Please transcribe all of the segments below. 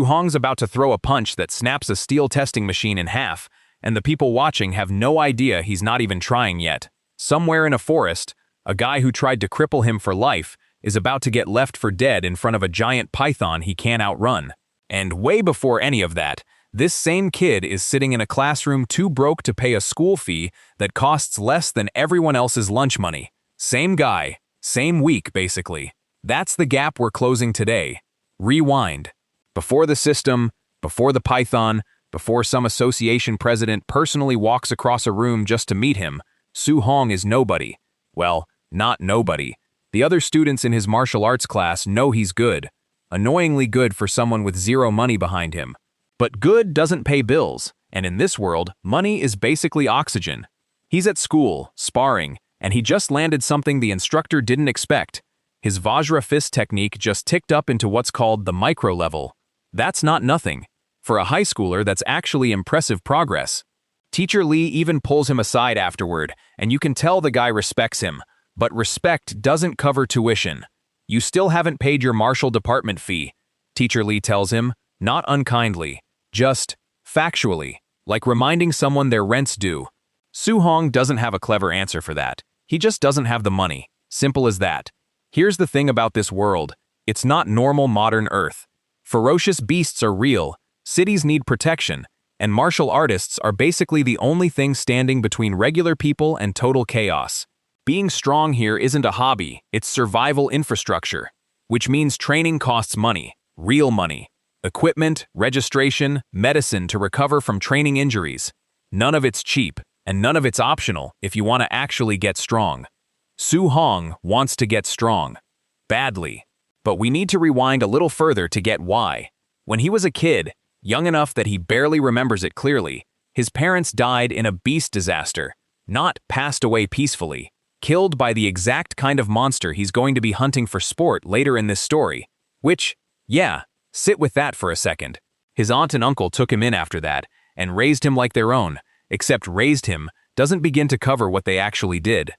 Hong's about to throw a punch that snaps a steel testing machine in half, and the people watching have no idea he's not even trying yet. Somewhere in a forest, a guy who tried to cripple him for life is about to get left for dead in front of a giant python he can't outrun. And way before any of that, this same kid is sitting in a classroom too broke to pay a school fee that costs less than everyone else's lunch money. Same guy, same week, basically. That's the gap we're closing today. Rewind. Before the system, before the python, before some association president personally walks across a room just to meet him, Hong is nobody. Well, not nobody. The other students in his martial arts class know he's good. Annoyingly good for someone with zero money behind him. But good doesn't pay bills, and in this world, money is basically oxygen. He's at school, sparring, and he just landed something the instructor didn't expect. His Vajra fist technique just ticked up into what's called the micro level. That's not nothing. For a high schooler, that's actually impressive progress. Teacher Lee even pulls him aside afterward, and you can tell the guy respects him. But respect doesn't cover tuition. You still haven't paid your martial department fee, Teacher Lee tells him, not unkindly, just factually, like reminding someone their rent's due. Hong doesn't have a clever answer for that. He just doesn't have the money. Simple as that. Here's the thing about this world. It's not normal modern Earth. Ferocious beasts are real, cities need protection, and martial artists are basically the only thing standing between regular people and total chaos. Being strong here isn't a hobby, it's survival infrastructure, which means training costs money, real money. Equipment, registration, medicine to recover from training injuries. None of it's cheap, and none of it's optional if you want to actually get strong. Hong wants to get strong. Badly. But we need to rewind a little further to get why. When he was a kid, young enough that he barely remembers it clearly, his parents died in a beast disaster, not passed away peacefully, killed by the exact kind of monster he's going to be hunting for sport later in this story. Which, yeah, sit with that for a second. His aunt and uncle took him in after that, and raised him like their own, except raised him doesn't begin to cover what they actually did.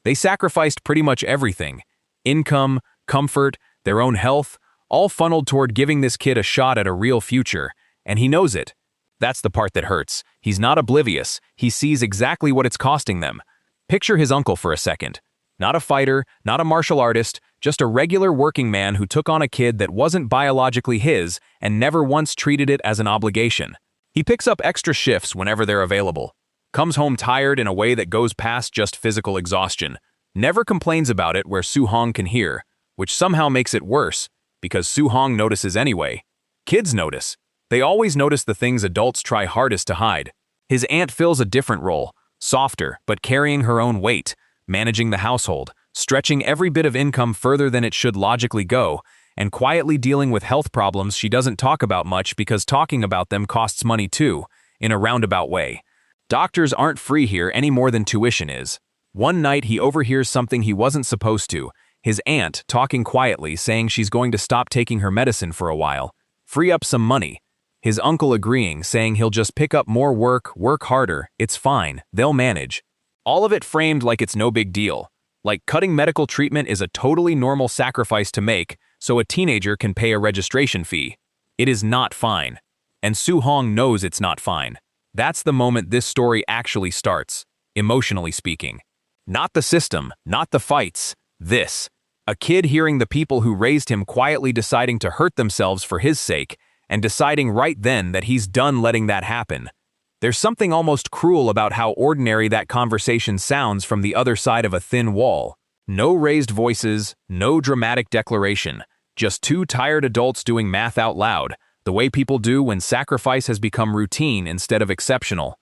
They sacrificed pretty much everything. Income, comfort, their own health, all funneled toward giving this kid a shot at a real future, and he knows it. That's the part that hurts. He's not oblivious. He sees exactly what it's costing them. Picture his uncle for a second. Not a fighter, not a martial artist, just a regular working man who took on a kid that wasn't biologically his and never once treated it as an obligation. He picks up extra shifts whenever they're available. Comes home tired in a way that goes past just physical exhaustion. Never complains about it where Hong can hear, which somehow makes it worse, because Hong notices anyway. Kids notice. They always notice the things adults try hardest to hide. His aunt fills a different role, softer, but carrying her own weight, managing the household, stretching every bit of income further than it should logically go, and quietly dealing with health problems she doesn't talk about much because talking about them costs money too, in a roundabout way. Doctors aren't free here any more than tuition is. One night he overhears something he wasn't supposed to, his aunt talking quietly saying she's going to stop taking her medicine for a while, free up some money. His uncle agreeing, saying he'll just pick up more work harder, it's fine, they'll manage. All of it framed like it's no big deal. Like cutting medical treatment is a totally normal sacrifice to make, so a teenager can pay a registration fee. It is not fine. And Hong knows it's not fine. That's the moment this story actually starts, emotionally speaking. Not the system, not the fights. This. A kid hearing the people who raised him quietly deciding to hurt themselves for his sake, and deciding right then that he's done letting that happen. There's something almost cruel about how ordinary that conversation sounds from the other side of a thin wall. No raised voices, no dramatic declaration, just two tired adults doing math out loud, the way people do when sacrifice has become routine instead of exceptional.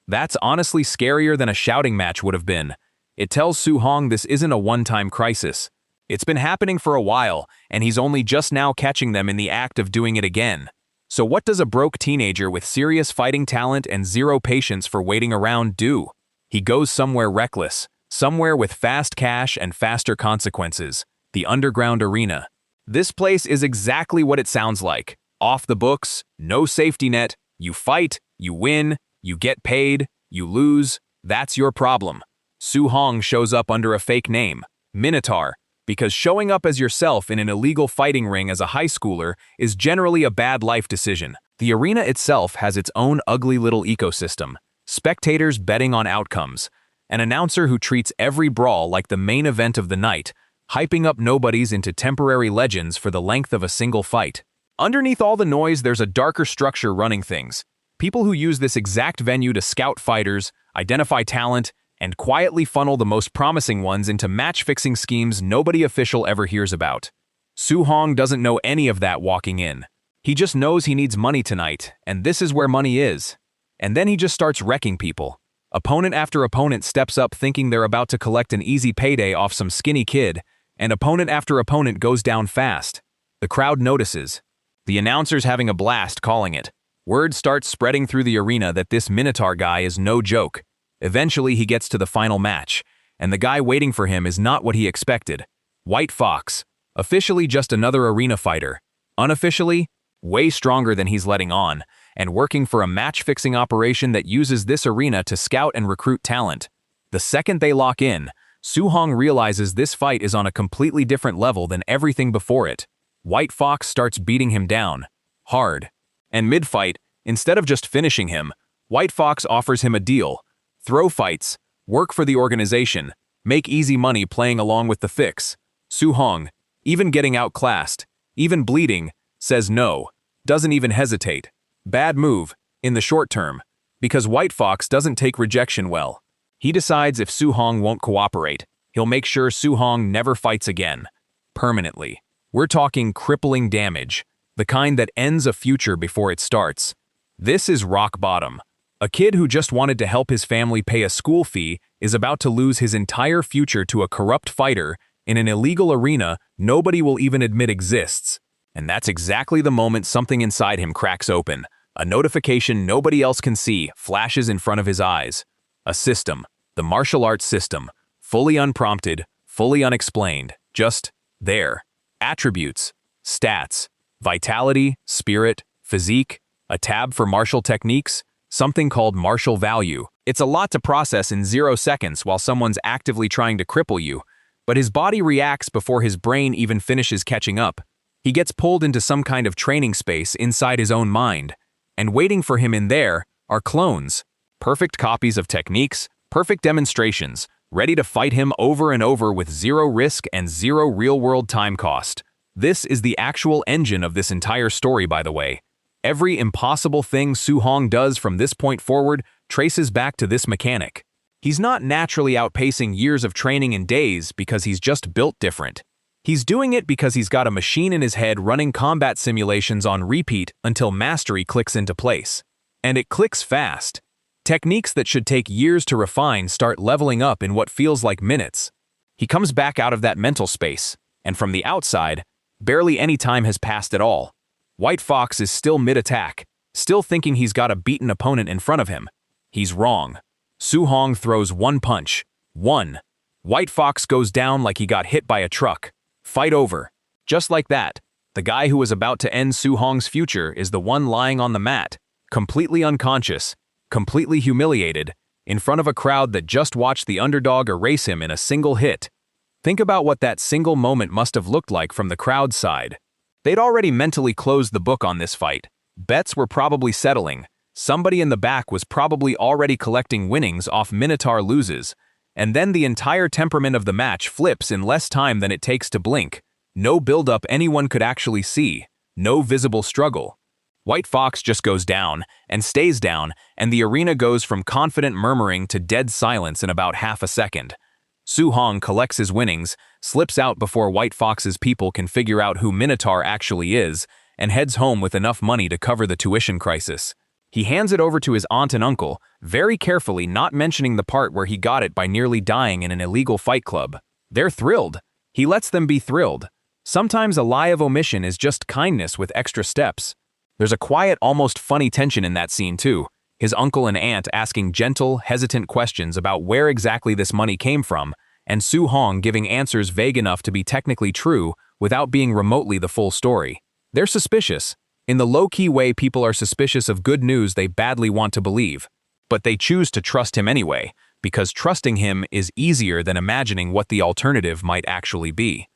That's honestly scarier than a shouting match would have been. It tells Hong this isn't a one-time crisis. It's been happening for a while, and he's only just now catching them in the act of doing it again. So what does a broke teenager with serious fighting talent and zero patience for waiting around do? He goes somewhere reckless, somewhere with fast cash and faster consequences, the underground arena. This place is exactly what it sounds like. Off the books, no safety net, you fight, you win, you get paid, you lose, that's your problem. Hong shows up under a fake name, Minotaur, because showing up as yourself in an illegal fighting ring as a high schooler is generally a bad life decision. The arena itself has its own ugly little ecosystem, spectators betting on outcomes, an announcer who treats every brawl like the main event of the night, hyping up nobodies into temporary legends for the length of a single fight. Underneath all the noise, there's a darker structure running things. People who use this exact venue to scout fighters, identify talent, and quietly funnel the most promising ones into match-fixing schemes nobody official ever hears about. Su Hong doesn't know any of that walking in. He just knows he needs money tonight, and this is where money is. And then he just starts wrecking people. Opponent after opponent steps up thinking they're about to collect an easy payday off some skinny kid, and opponent after opponent goes down fast. The crowd notices. The announcer's having a blast calling it. Word starts spreading through the arena that this Minotaur guy is no joke. Eventually he gets to the final match, and the guy waiting for him is not what he expected. White Fox, officially just another arena fighter. Unofficially, way stronger than he's letting on, and working for a match-fixing operation that uses this arena to scout and recruit talent. The second they lock in, Su Hong realizes this fight is on a completely different level than everything before it. White Fox starts beating him down, hard. And mid-fight, instead of just finishing him, White Fox offers him a deal. Throw fights, work for the organization, make easy money playing along with the fix. Su Hong, even getting outclassed, even bleeding, says no, doesn't even hesitate. Bad move, in the short term, because White Fox doesn't take rejection well. He decides if Su Hong won't cooperate, he'll make sure Su Hong never fights again. Permanently. We're talking crippling damage, the kind that ends a future before it starts. This is rock bottom. A kid who just wanted to help his family pay a school fee is about to lose his entire future to a corrupt fighter in an illegal arena nobody will even admit exists. And that's exactly the moment something inside him cracks open. A notification nobody else can see flashes in front of his eyes. A system, the martial arts system, fully unprompted, fully unexplained, just there. Attributes, stats, vitality, spirit, physique, a tab for martial techniques, something called martial value. It's a lot to process in 0 seconds while someone's actively trying to cripple you, but his body reacts before his brain even finishes catching up. He gets pulled into some kind of training space inside his own mind, and waiting for him in there are clones, perfect copies of techniques, perfect demonstrations, ready to fight him over and over with 0 risk and 0 real-world time cost. This is the actual engine of this entire story, by the way. Every impossible thing Su Hong does from this point forward traces back to this mechanic. He's not naturally outpacing years of training in days because he's just built different. He's doing it because he's got a machine in his head running combat simulations on repeat until mastery clicks into place. And it clicks fast. Techniques that should take years to refine start leveling up in what feels like minutes. He comes back out of that mental space, and from the outside, barely any time has passed at all. White Fox is still mid-attack, still thinking he's got a beaten opponent in front of him. He's wrong. Su Hong throws one punch. One. White Fox goes down like he got hit by a truck. Fight over. Just like that, the guy who was about to end Su Hong's future is the one lying on the mat, completely unconscious, completely humiliated, in front of a crowd that just watched the underdog erase him in a single hit. Think about what that single moment must have looked like from the crowd's side. They'd already mentally closed the book on this fight. Bets were probably settling. Somebody in the back was probably already collecting winnings off Minotaur loses. And then the entire temperament of the match flips in less time than it takes to blink. No build-up anyone could actually see. No visible struggle. White Fox just goes down, and stays down, and the arena goes from confident murmuring to dead silence in about half a second. Su Hong collects his winnings, slips out before White Fox's people can figure out who Minotaur actually is, and heads home with enough money to cover the tuition crisis. He hands it over to his aunt and uncle, very carefully not mentioning the part where he got it by nearly dying in an illegal fight club. They're thrilled. He lets them be thrilled. Sometimes a lie of omission is just kindness with extra steps. There's a quiet, almost funny tension in that scene too. His uncle and aunt asking gentle, hesitant questions about where exactly this money came from, and Su Hong giving answers vague enough to be technically true without being remotely the full story. They're suspicious. In the low-key way people are suspicious of good news they badly want to believe. But they choose to trust him anyway, because trusting him is easier than imagining what the alternative might actually be.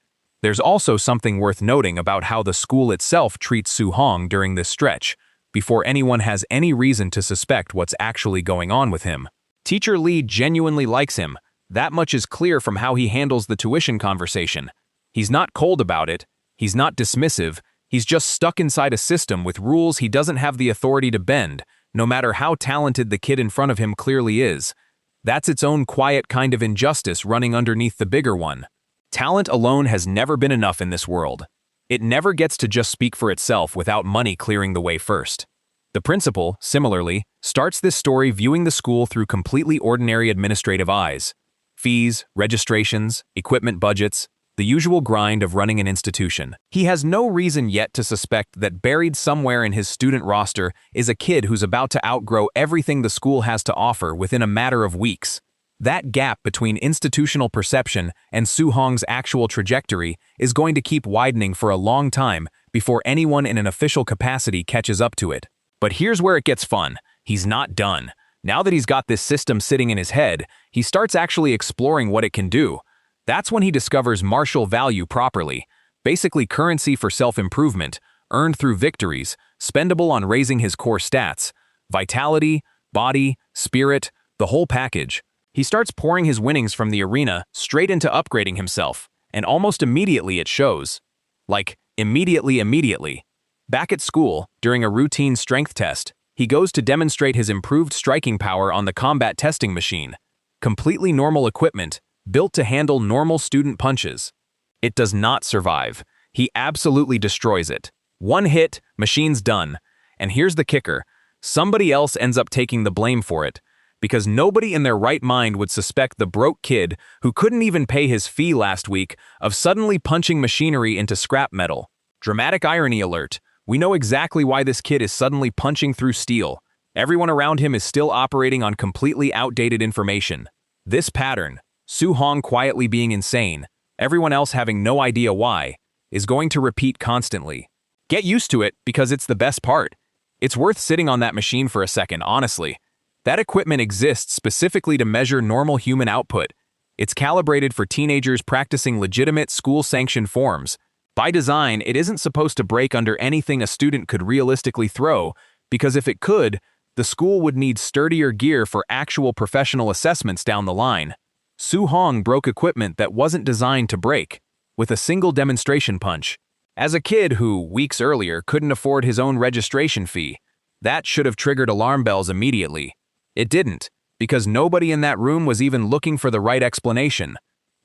There's also something worth noting about how the school itself treats Su-hong during this stretch, before anyone has any reason to suspect what's actually going on with him. Teacher Lee genuinely likes him. That much is clear from how he handles the tuition conversation. He's not cold about it, he's not dismissive, he's just stuck inside a system with rules he doesn't have the authority to bend, no matter how talented the kid in front of him clearly is. That's its own quiet kind of injustice running underneath the bigger one. Talent alone has never been enough in this world. It never gets to just speak for itself without money clearing the way first. The principal, similarly, starts this story viewing the school through completely ordinary administrative eyes. Fees, registrations, equipment budgets, the usual grind of running an institution. He has no reason yet to suspect that buried somewhere in his student roster is a kid who's about to outgrow everything the school has to offer within a matter of weeks. That gap between institutional perception and Su-hong's actual trajectory is going to keep widening for a long time before anyone in an official capacity catches up to it. But here's where it gets fun. He's not done. Now that he's got this system sitting in his head, he starts actually exploring what it can do. That's when he discovers martial value properly, basically currency for self-improvement, earned through victories, spendable on raising his core stats, vitality, body, spirit, the whole package. He starts pouring his winnings from the arena straight into upgrading himself, and almost immediately it shows. Like, immediately. Back at school, during a routine strength test, he goes to demonstrate his improved striking power on the combat testing machine. Completely normal equipment, built to handle normal student punches. It does not survive. He absolutely destroys it. One hit, machine's done. And here's the kicker. Somebody else ends up taking the blame for it, because nobody in their right mind would suspect the broke kid who couldn't even pay his fee last week of suddenly punching machinery into scrap metal. Dramatic irony alert. We know exactly why this kid is suddenly punching through steel. Everyone around him is still operating on completely outdated information. This pattern, Su-hong quietly being insane, everyone else having no idea why, is going to repeat constantly. Get used to it because it's the best part. It's worth sitting on that machine for a second, honestly. That equipment exists specifically to measure normal human output. It's calibrated for teenagers practicing legitimate school-sanctioned forms. By design, it isn't supposed to break under anything a student could realistically throw, because if it could, the school would need sturdier gear for actual professional assessments down the line. Su-hong broke equipment that wasn't designed to break, with a single demonstration punch. As a kid who, weeks earlier, couldn't afford his own registration fee, that should have triggered alarm bells immediately. It didn't, because nobody in that room was even looking for the right explanation.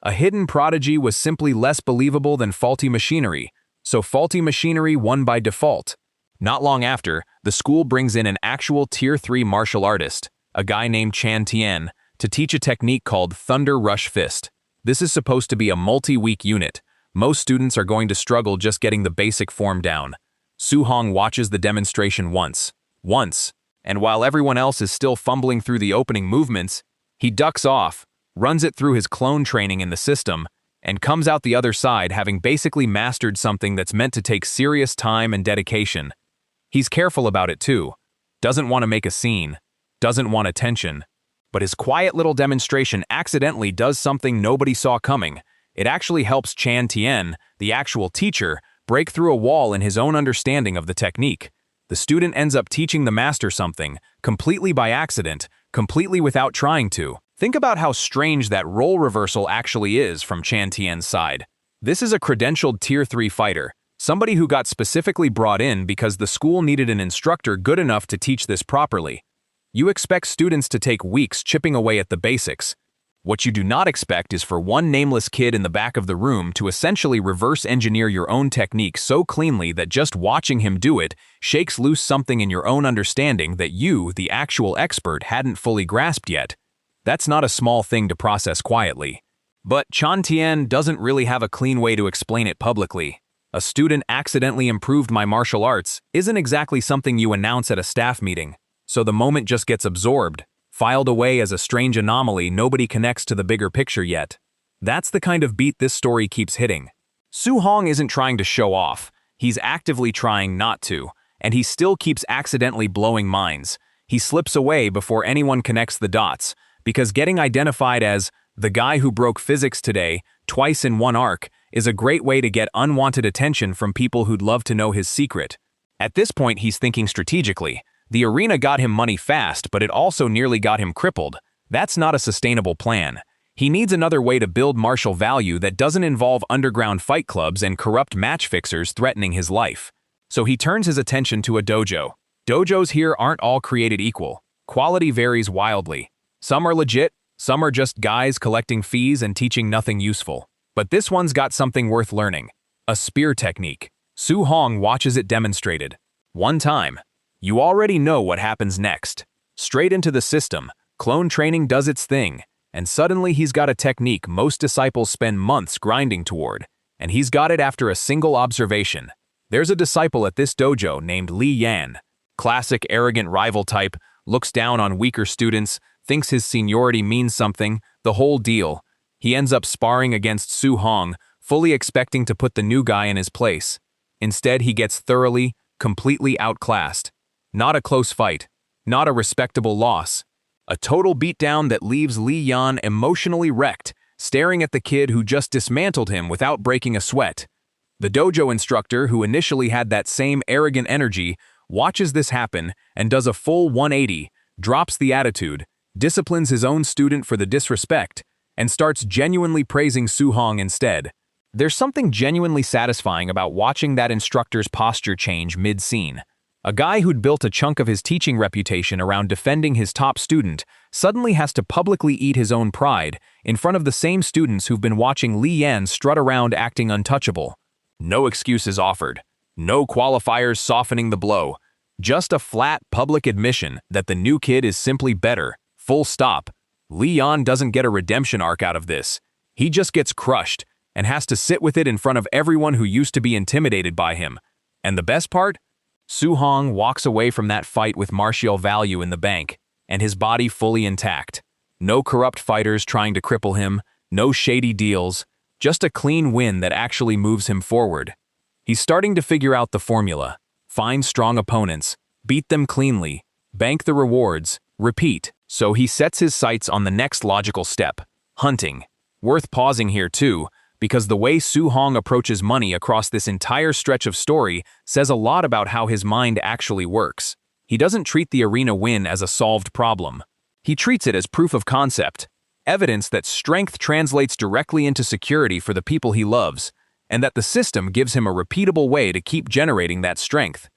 A hidden prodigy was simply less believable than faulty machinery, so faulty machinery won by default. Not long after, the school brings in an actual Tier 3 martial artist, a guy named Chan Tien, to teach a technique called Thunder Rush Fist. This is supposed to be a multi-week unit. Most students are going to struggle just getting the basic form down. Su-hong watches the demonstration once, and while everyone else is still fumbling through the opening movements, he ducks off, runs it through his clone training in the system, and comes out the other side having basically mastered something that's meant to take serious time and dedication. He's careful about it too. Doesn't want to make a scene. Doesn't want attention. But his quiet little demonstration accidentally does something nobody saw coming. It actually helps Chan Tien, the actual teacher, break through a wall in his own understanding of the technique. The student ends up teaching the master something, completely by accident, completely without trying to. Think about how strange that role reversal actually is from Chan Tien's side. This is a credentialed Tier 3 fighter, somebody who got specifically brought in because the school needed an instructor good enough to teach this properly. You expect students to take weeks chipping away at the basics. What you do not expect is for one nameless kid in the back of the room to essentially reverse engineer your own technique so cleanly that just watching him do it shakes loose something in your own understanding that you, the actual expert, hadn't fully grasped yet. That's not a small thing to process quietly. But Chan Tien doesn't really have a clean way to explain it publicly. A student accidentally improved my martial arts isn't exactly something you announce at a staff meeting, so the moment just gets absorbed, filed away as a strange anomaly nobody connects to the bigger picture yet. That's the kind of beat this story keeps hitting. Su-hong isn't trying to show off, he's actively trying not to, and he still keeps accidentally blowing minds. He slips away before anyone connects the dots, because getting identified as the guy who broke physics today, twice in one arc, is a great way to get unwanted attention from people who'd love to know his secret. At this point, he's thinking strategically. The arena got him money fast, but it also nearly got him crippled. That's not a sustainable plan. He needs another way to build martial value that doesn't involve underground fight clubs and corrupt match fixers threatening his life. So he turns his attention to a dojo. Dojos here aren't all created equal. Quality varies wildly. Some are legit, some are just guys collecting fees and teaching nothing useful. But this one's got something worth learning. A spear technique. Su Hong watches it demonstrated. One time. You already know what happens next. Straight into the system, clone training does its thing, and suddenly he's got a technique most disciples spend months grinding toward, and he's got it after a single observation. There's a disciple at this dojo named Li Yan. Classic arrogant rival type, looks down on weaker students, thinks his seniority means something, the whole deal. He ends up sparring against Su Hong, fully expecting to put the new guy in his place. Instead, he gets thoroughly, completely outclassed. Not a close fight. Not a respectable loss. A total beatdown that leaves Li Yan emotionally wrecked, staring at the kid who just dismantled him without breaking a sweat. The dojo instructor, who initially had that same arrogant energy, watches this happen and does a full 180, drops the attitude, disciplines his own student for the disrespect, and starts genuinely praising Su Hong instead. There's something genuinely satisfying about watching that instructor's posture change mid-scene. A guy who'd built a chunk of his teaching reputation around defending his top student suddenly has to publicly eat his own pride in front of the same students who've been watching Li Yan strut around acting untouchable. No excuses offered. No qualifiers softening the blow. Just a flat public admission that the new kid is simply better. Full stop. Li Yan doesn't get a redemption arc out of this. He just gets crushed and has to sit with it in front of everyone who used to be intimidated by him. And the best part? Su Hong walks away from that fight with martial value in the bank, and his body fully intact. No corrupt fighters trying to cripple him, no shady deals, just a clean win that actually moves him forward. He's starting to figure out the formula. Find strong opponents, beat them cleanly, bank the rewards, repeat. So he sets his sights on the next logical step, hunting. Worth pausing here too, because the way Su Hong approaches money across this entire stretch of story says a lot about how his mind actually works. He doesn't treat the arena win as a solved problem. He treats it as proof of concept, evidence that strength translates directly into security for the people he loves, and that the system gives him a repeatable way to keep generating that strength.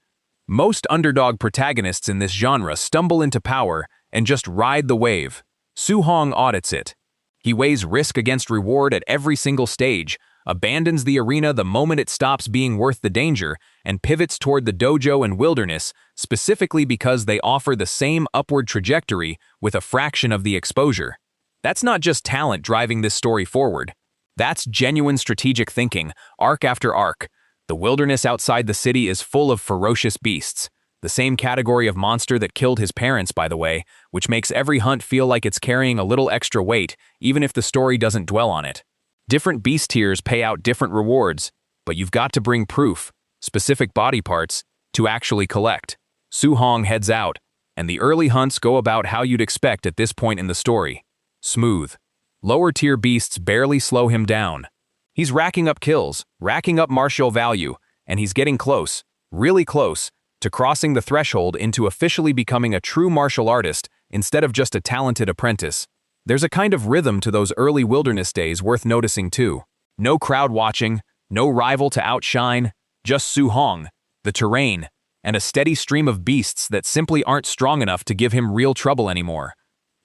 Most underdog protagonists in this genre stumble into power and just ride the wave. Su Hong audits it. He weighs risk against reward at every single stage, abandons the arena the moment it stops being worth the danger, and pivots toward the dojo and wilderness specifically because they offer the same upward trajectory with a fraction of the exposure. That's not just talent driving this story forward. That's genuine strategic thinking, arc after arc. The wilderness outside the city is full of ferocious beasts. The same category of monster that killed his parents, by the way, which makes every hunt feel like it's carrying a little extra weight, even if the story doesn't dwell on it. Different beast tiers pay out different rewards, but you've got to bring proof, specific body parts, to actually collect. Su Hong heads out, and the early hunts go about how you'd expect at this point in the story. Smooth. Lower-tier beasts barely slow him down. He's racking up kills, racking up martial value, and he's getting close, really close, to crossing the threshold into officially becoming a true martial artist instead of just a talented apprentice. There's a kind of rhythm to those early wilderness days worth noticing too. No crowd watching, no rival to outshine, just Su Hong, the terrain, and a steady stream of beasts that simply aren't strong enough to give him real trouble anymore.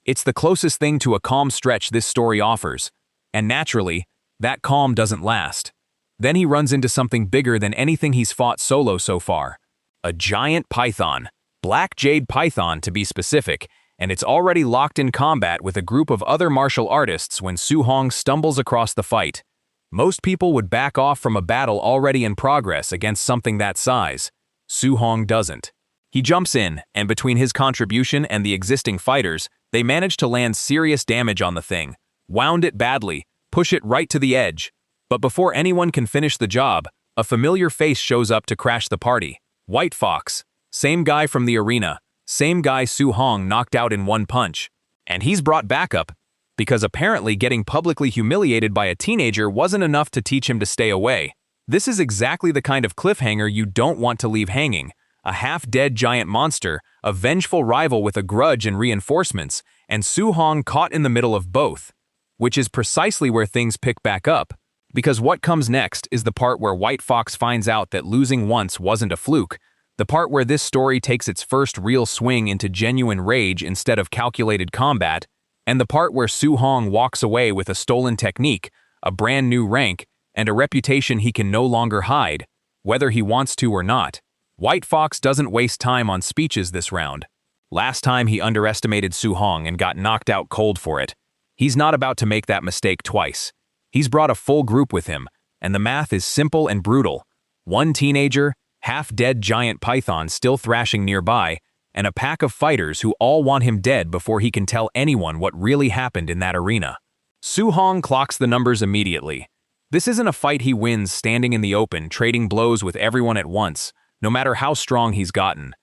It's the closest thing to a calm stretch this story offers, and naturally, that calm doesn't last. Then he runs into something bigger than anything he's fought solo so far. A giant python, black jade python to be specific, and it's already locked in combat with a group of other martial artists when Su Hong stumbles across the fight. Most people would back off from a battle already in progress against something that size. Su Hong doesn't. He jumps in, and between his contribution and the existing fighters, they manage to land serious damage on the thing, wound it badly, push it right to the edge. But before anyone can finish the job, a familiar face shows up to crash the party. White Fox. Same guy from the arena. Same guy Su Hong knocked out in one punch. And he's brought backup. because apparently getting publicly humiliated by a teenager wasn't enough to teach him to stay away. This is exactly the kind of cliffhanger you don't want to leave hanging. A half-dead giant monster, a vengeful rival with a grudge and reinforcements, and Su-hong caught in the middle of both. Which is precisely where things pick back up. Because what comes next is the part where White Fox finds out that losing once wasn't a fluke, the part where this story takes its first real swing into genuine rage instead of calculated combat, and the part where Su-hong walks away with a stolen technique, a brand new rank, and a reputation he can no longer hide, whether he wants to or not. White Fox doesn't waste time on speeches this round. Last time he underestimated Su-hong and got knocked out cold for it. He's not about to make that mistake twice. He's brought a full group with him, and the math is simple and brutal. One teenager, half-dead giant python still thrashing nearby, and a pack of fighters who all want him dead before he can tell anyone what really happened in that arena. Su-hong clocks the numbers immediately. This isn't a fight he wins standing in the open, trading blows with everyone at once, no matter how strong he's gotten.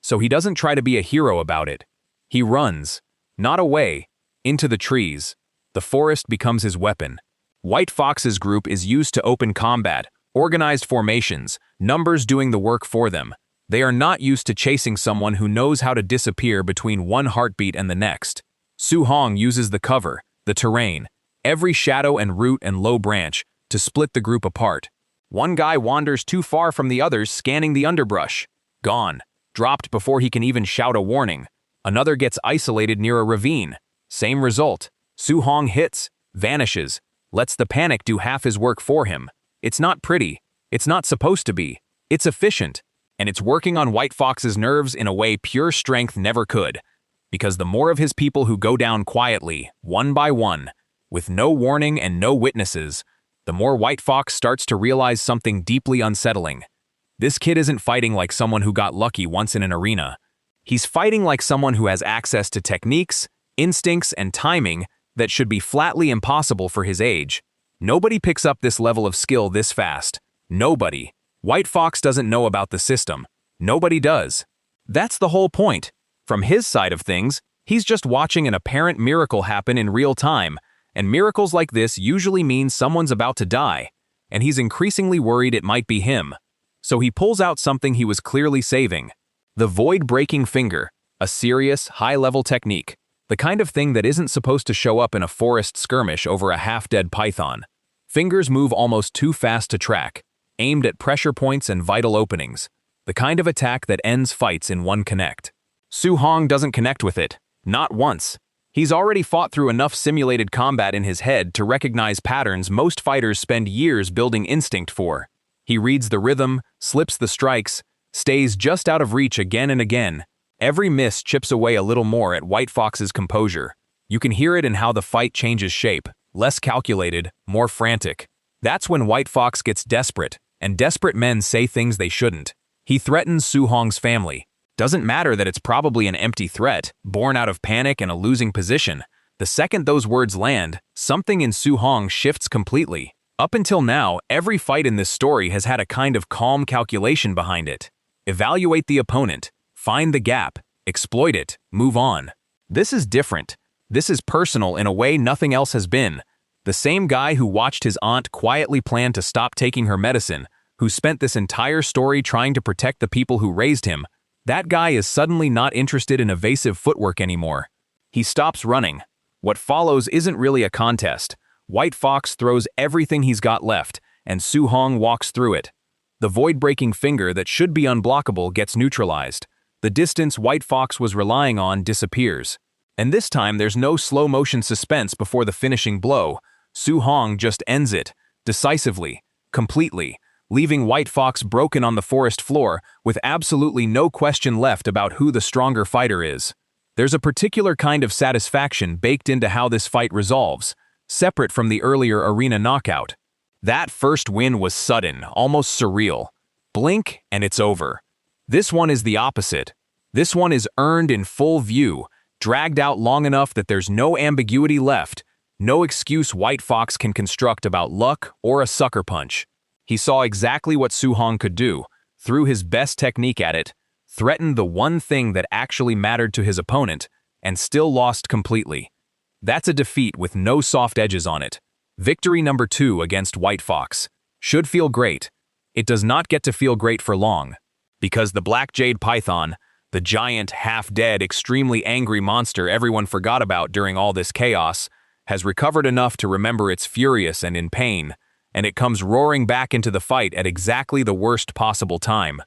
So he doesn't try to be a hero about it. He runs, not away, into the trees. The forest becomes his weapon. White Fox's group is used to open combat, organized formations, numbers doing the work for them. They are not used to chasing someone who knows how to disappear between one heartbeat and the next. Su-hong uses the cover, the terrain, every shadow and root and low branch to split the group apart. One guy wanders too far from the others, scanning the underbrush. Gone. Dropped before he can even shout a warning. Another gets isolated near a ravine. Same result. Su-hong hits, vanishes, lets the panic do half his work for him. It's not pretty. It's not supposed to be. It's efficient. And it's working on White Fox's nerves in a way pure strength never could. Because the more of his people who go down quietly, one by one, with no warning and no witnesses, the more White Fox starts to realize something deeply unsettling. This kid isn't fighting like someone who got lucky once in an arena. He's fighting like someone who has access to techniques, instincts, and timing that should be flatly impossible for his age. Nobody picks up this level of skill this fast. Nobody. White Fox doesn't know about the system. Nobody does. That's the whole point. From his side of things, he's just watching an apparent miracle happen in real time, and miracles like this usually mean someone's about to die, and he's increasingly worried it might be him. So he pulls out something he was clearly saving. The void-breaking finger, a serious, high-level technique. The kind of thing that isn't supposed to show up in a forest skirmish over a half-dead python. Fingers move almost too fast to track, aimed at pressure points and vital openings. The kind of attack that ends fights in one connect. Su-hong doesn't connect with it. Not once. He's already fought through enough simulated combat in his head to recognize patterns most fighters spend years building instinct for. He reads the rhythm, slips the strikes, stays just out of reach again and again. Every miss chips away a little more at White Fox's composure. You can hear it in how the fight changes shape, less calculated, more frantic. That's when White Fox gets desperate, and desperate men say things they shouldn't. He threatens Su-hong's family. Doesn't matter that it's probably an empty threat, born out of panic and a losing position. The second those words land, something in Su-hong shifts completely. Up until now, every fight in this story has had a kind of calm calculation behind it. Evaluate the opponent. Find the gap, exploit it, move on. This is different. This is personal in a way nothing else has been. The same guy who watched his aunt quietly plan to stop taking her medicine, who spent this entire story trying to protect the people who raised him, that guy is suddenly not interested in evasive footwork anymore. He stops running. What follows isn't really a contest. White Fox throws everything he's got left, and Su-hong walks through it. The void-breaking finger that should be unblockable gets neutralized. The distance White Fox was relying on disappears. And this time there's no slow-motion suspense before the finishing blow. Su-hong just ends it, decisively, completely, leaving White Fox broken on the forest floor with absolutely no question left about who the stronger fighter is. There's a particular kind of satisfaction baked into how this fight resolves, separate from the earlier arena knockout. That first win was sudden, almost surreal. Blink and it's over. This one is the opposite. This one is earned in full view, dragged out long enough that there's no ambiguity left, no excuse White Fox can construct about luck or a sucker punch. He saw exactly what Su-hong could do, threw his best technique at it, threatened the one thing that actually mattered to his opponent, and still lost completely. That's a defeat with no soft edges on it. Victory number 2 against White Fox. Should feel great. It does not get to feel great for long. Because the Black Jade Python, the giant, half-dead, extremely angry monster everyone forgot about during all this chaos, has recovered enough to remember it's furious and in pain, and it comes roaring back into the fight at exactly the worst possible time.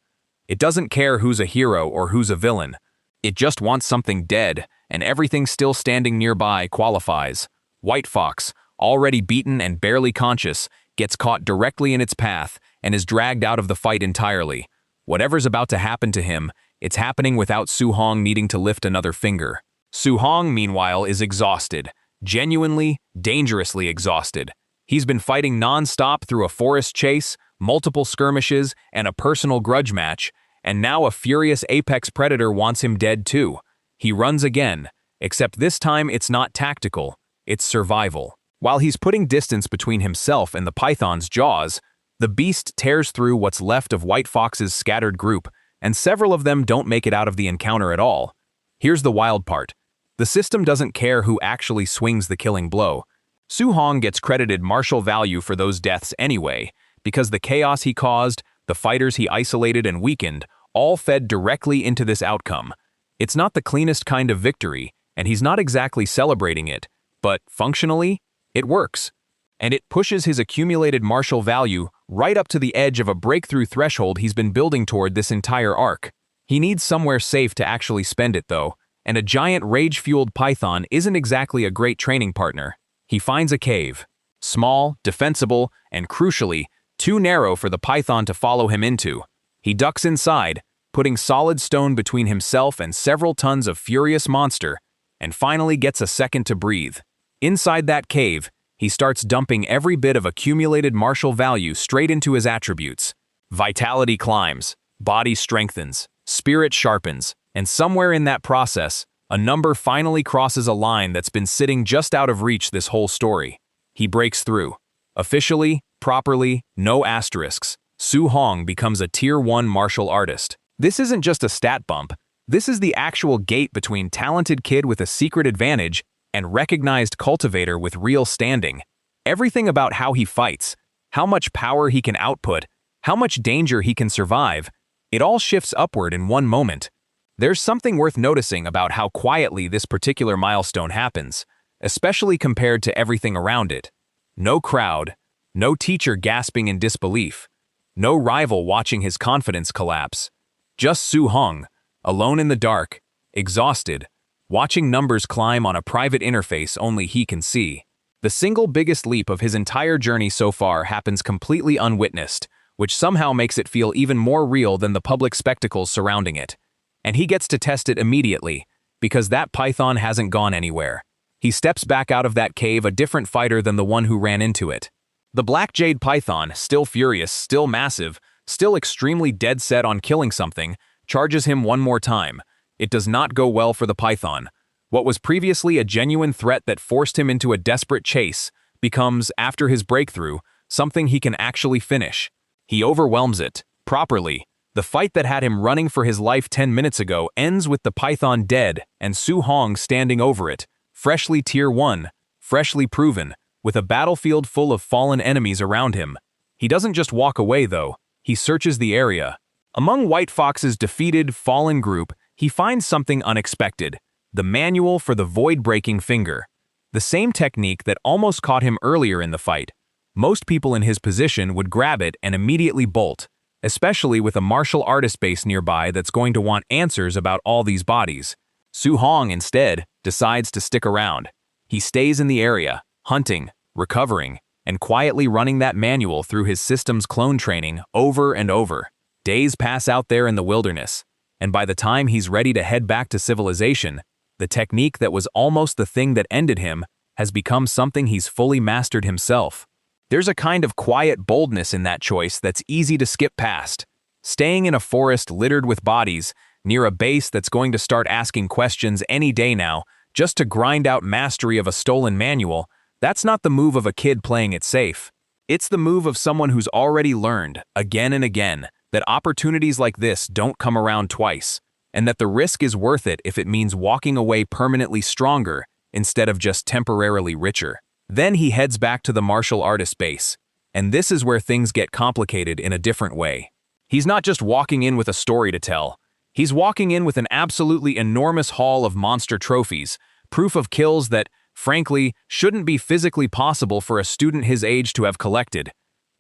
It doesn't care who's a hero or who's a villain. It just wants something dead, and everything still standing nearby qualifies. White Fox, already beaten and barely conscious, gets caught directly in its path and is dragged out of the fight entirely. Whatever's about to happen to him, it's happening without Su Hong needing to lift another finger. Su Hong, meanwhile, is exhausted. Genuinely, dangerously exhausted. He's been fighting non-stop through a forest chase, multiple skirmishes, and a personal grudge match, and now a furious apex predator wants him dead too. He runs again, except this time it's not tactical, it's survival. While he's putting distance between himself and the python's jaws, the beast tears through what's left of White Fox's scattered group, and several of them don't make it out of the encounter at all. Here's the wild part. The system doesn't care who actually swings the killing blow. Su Hong gets credited martial value for those deaths anyway, because the chaos he caused, the fighters he isolated and weakened, all fed directly into this outcome. It's not the cleanest kind of victory, and he's not exactly celebrating it, but functionally, it works. And it pushes his accumulated martial value right up to the edge of a breakthrough threshold he's been building toward this entire arc. He needs somewhere safe to actually spend it though, and a giant rage-fueled python isn't exactly a great training partner. He finds a cave. Small, defensible, and crucially, too narrow for the python to follow him into. He ducks inside, putting solid stone between himself and several tons of furious monster, and finally gets a second to breathe. Inside that cave, he starts dumping every bit of accumulated martial value straight into his attributes. Vitality climbs, body strengthens, spirit sharpens, and somewhere in that process, a number finally crosses a line that's been sitting just out of reach this whole story. He breaks through. Officially, properly, no asterisks, Su Hong becomes a Tier 1 martial artist. This isn't just a stat bump. This is the actual gate between talented kid with a secret advantage and recognized cultivator with real standing. Everything about how he fights, how much power he can output, how much danger he can survive, it all shifts upward in one moment. There's something worth noticing about how quietly this particular milestone happens, especially compared to everything around it. No crowd, no teacher gasping in disbelief, no rival watching his confidence collapse. Just Su Hong, alone in the dark, exhausted, watching numbers climb on a private interface only he can see. The single biggest leap of his entire journey so far happens completely unwitnessed, which somehow makes it feel even more real than the public spectacles surrounding it. And he gets to test it immediately, because that python hasn't gone anywhere. He steps back out of that cave a different fighter than the one who ran into it. The Black Jade Python, still furious, still massive, still extremely dead set on killing something, charges him one more time. It does not go well for the python. What was previously a genuine threat that forced him into a desperate chase becomes, after his breakthrough, something he can actually finish. He overwhelms it, properly. The fight that had him running for his life 10 minutes ago ends with the python dead and Su Hong standing over it, freshly Tier 1, freshly proven, with a battlefield full of fallen enemies around him. He doesn't just walk away though, he searches the area. Among White Fox's defeated, fallen group, he finds something unexpected, the manual for the void-breaking finger. The same technique that almost caught him earlier in the fight. Most people in his position would grab it and immediately bolt, especially with a martial artist base nearby that's going to want answers about all these bodies. Su Hong, instead, decides to stick around. He stays in the area, hunting, recovering, and quietly running that manual through his system's clone training over and over. Days pass out there in the wilderness, and by the time he's ready to head back to civilization, the technique that was almost the thing that ended him has become something he's fully mastered himself. There's a kind of quiet boldness in that choice that's easy to skip past. Staying in a forest littered with bodies, near a base that's going to start asking questions any day now, just to grind out mastery of a stolen manual, that's not the move of a kid playing it safe. It's the move of someone who's already learned, again and again, that opportunities like this don't come around twice, and that the risk is worth it if it means walking away permanently stronger instead of just temporarily richer. Then he heads back to the martial artist base. And this is where things get complicated in a different way. He's not just walking in with a story to tell. He's walking in with an absolutely enormous haul of monster trophies, proof of kills that, frankly, shouldn't be physically possible for a student his age to have collected.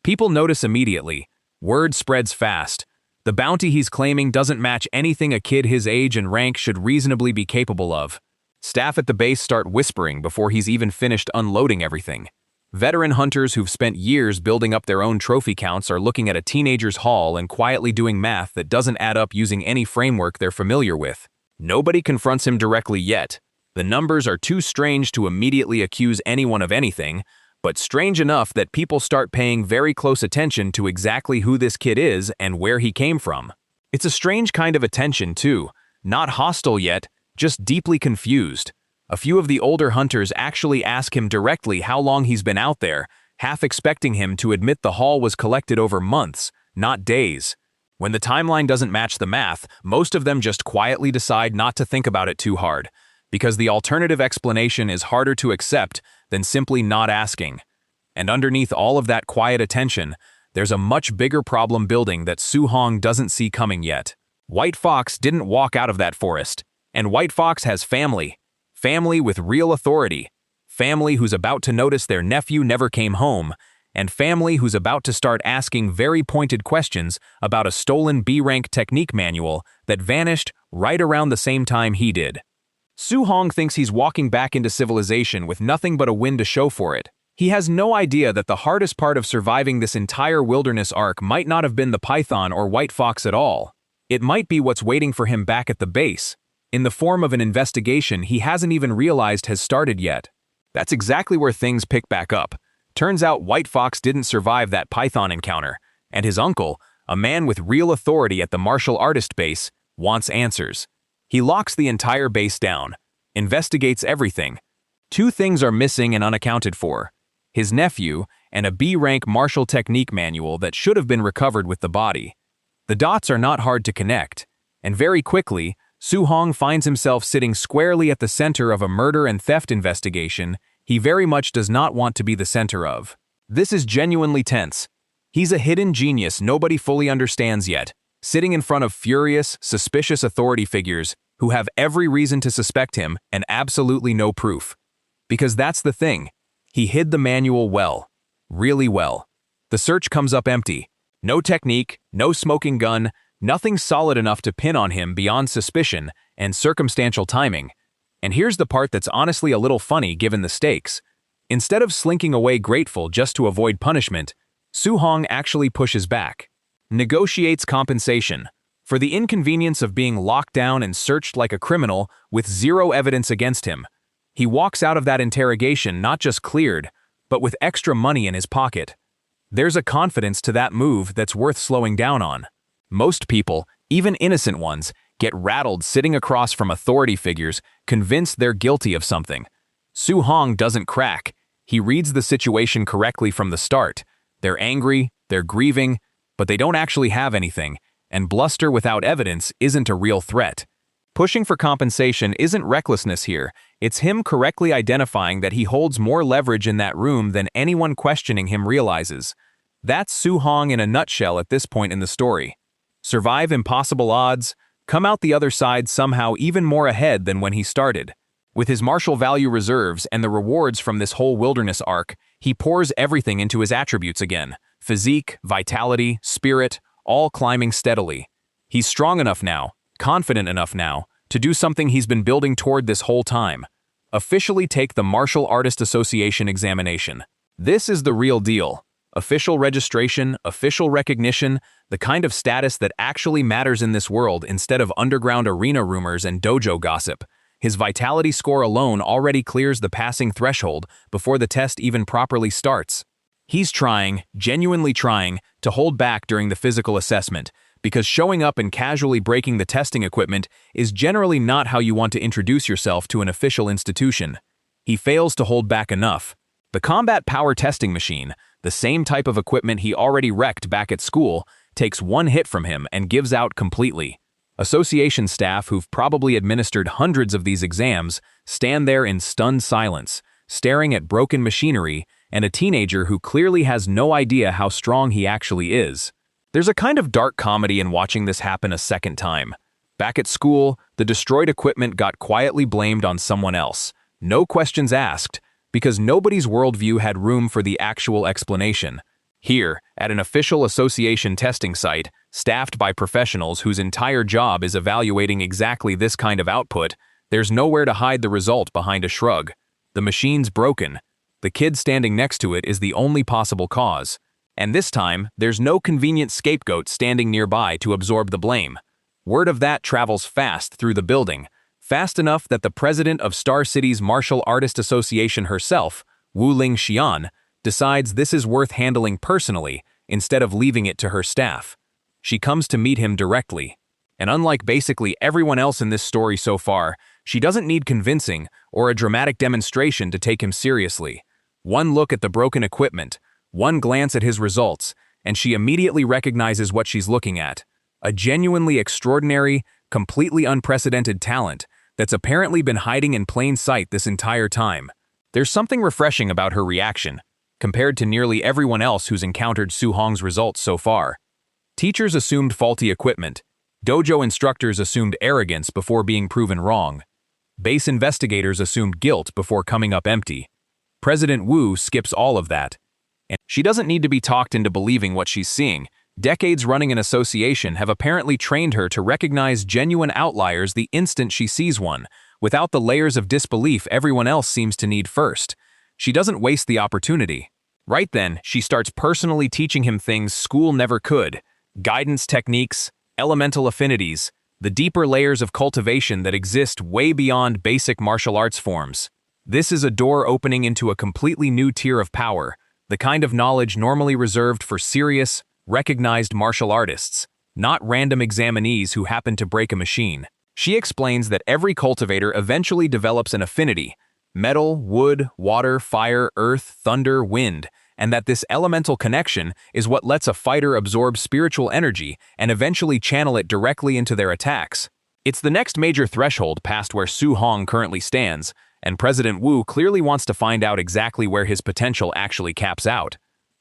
People notice immediately. Word spreads fast. The bounty he's claiming doesn't match anything a kid his age and rank should reasonably be capable of. Staff at the base start whispering before he's even finished unloading everything. Veteran hunters who've spent years building up their own trophy counts are looking at a teenager's haul and quietly doing math that doesn't add up using any framework they're familiar with. Nobody confronts him directly yet. The numbers are too strange to immediately accuse anyone of anything, but strange enough that people start paying very close attention to exactly who this kid is and where he came from. It's a strange kind of attention, too. Not hostile yet, just deeply confused. A few of the older hunters actually ask him directly how long he's been out there, half expecting him to admit the haul was collected over months, not days. When the timeline doesn't match the math, most of them just quietly decide not to think about it too hard, because the alternative explanation is harder to accept than simply not asking. And underneath all of that quiet attention, there's a much bigger problem building that Su-hong doesn't see coming yet. White Fox didn't walk out of that forest, and White Fox has family. Family with real authority, family who's about to notice their nephew never came home, and family who's about to start asking very pointed questions about a stolen B-rank technique manual that vanished right around the same time he did. Su-hong thinks he's walking back into civilization with nothing but a win to show for it. He has no idea that the hardest part of surviving this entire wilderness arc might not have been the python or White Fox at all. It might be what's waiting for him back at the base, in the form of an investigation he hasn't even realized has started yet. That's exactly where things pick back up. Turns out White Fox didn't survive that python encounter, and his uncle, a man with real authority at the martial artist base, wants answers. He locks the entire base down, investigates everything. Two things are missing and unaccounted for: his nephew and a B-rank martial technique manual that should have been recovered with the body. The dots are not hard to connect, and very quickly, Su-hong finds himself sitting squarely at the center of a murder and theft investigation he very much does not want to be the center of. This is genuinely tense. He's a hidden genius nobody fully understands yet, sitting in front of furious, suspicious authority figures who have every reason to suspect him and absolutely no proof. Because that's the thing. He hid the manual well. Really well. The search comes up empty. No technique, no smoking gun, nothing solid enough to pin on him beyond suspicion and circumstantial timing. And here's the part that's honestly a little funny given the stakes. Instead of slinking away grateful just to avoid punishment, Su-hong actually pushes back. Negotiates compensation for the inconvenience of being locked down and searched like a criminal with zero evidence against him. He walks out of that interrogation not just cleared, but with extra money in his pocket. There's a confidence to that move that's worth slowing down on. Most people, even innocent ones, get rattled sitting across from authority figures, convinced they're guilty of something. Su-hong doesn't crack. He reads the situation correctly from the start. They're angry, they're grieving, but they don't actually have anything, and bluster without evidence isn't a real threat. Pushing for compensation isn't recklessness here, it's him correctly identifying that he holds more leverage in that room than anyone questioning him realizes. That's Su-hong in a nutshell at this point in the story. Survive impossible odds, come out the other side somehow even more ahead than when he started. With his martial value reserves and the rewards from this whole wilderness arc, he pours everything into his attributes again. Physique, vitality, spirit, all climbing steadily. He's strong enough now, confident enough now, to do something he's been building toward this whole time. Officially take the Martial Artist Association examination. This is the real deal. Official registration, official recognition, the kind of status that actually matters in this world instead of underground arena rumors and dojo gossip. His vitality score alone already clears the passing threshold before the test even properly starts. He's trying, genuinely trying, to hold back during the physical assessment, because showing up and casually breaking the testing equipment is generally not how you want to introduce yourself to an official institution. He fails to hold back enough. The combat power testing machine, the same type of equipment he already wrecked back at school, takes one hit from him and gives out completely. Association staff who've probably administered hundreds of these exams stand there in stunned silence, staring at broken machinery and a teenager who clearly has no idea how strong he actually is. There's a kind of dark comedy in watching this happen a second time. Back at school, the destroyed equipment got quietly blamed on someone else. No questions asked, because nobody's worldview had room for the actual explanation. Here, at an official association testing site, staffed by professionals whose entire job is evaluating exactly this kind of output, there's nowhere to hide the result behind a shrug. The machine's broken. The kid standing next to it is the only possible cause. And this time, there's no convenient scapegoat standing nearby to absorb the blame. Word of that travels fast through the building, fast enough that the president of Star City's Martial Artist Association herself, Wu-Ling Xian, decides this is worth handling personally instead of leaving it to her staff. She comes to meet him directly. And unlike basically everyone else in this story so far, she doesn't need convincing or a dramatic demonstration to take him seriously. One look at the broken equipment, one glance at his results, and she immediately recognizes what she's looking at. A genuinely extraordinary, completely unprecedented talent that's apparently been hiding in plain sight this entire time. There's something refreshing about her reaction, compared to nearly everyone else who's encountered Su Hong's results so far. Teachers assumed faulty equipment. Dojo instructors assumed arrogance before being proven wrong. Base investigators assumed guilt before coming up empty. President Wu skips all of that. And she doesn't need to be talked into believing what she's seeing. Decades running an association have apparently trained her to recognize genuine outliers the instant she sees one, without the layers of disbelief everyone else seems to need first. She doesn't waste the opportunity. Right then, she starts personally teaching him things school never could: guidance techniques, elemental affinities, the deeper layers of cultivation that exist way beyond basic martial arts forms. This is a door opening into a completely new tier of power, the kind of knowledge normally reserved for serious, recognized martial artists, not random examinees who happen to break a machine. She explains that every cultivator eventually develops an affinity: metal, wood, water, fire, earth, thunder, wind, and that this elemental connection is what lets a fighter absorb spiritual energy and eventually channel it directly into their attacks. It's the next major threshold past where Su Hong currently stands, and President Wu clearly wants to find out exactly where his potential actually caps out.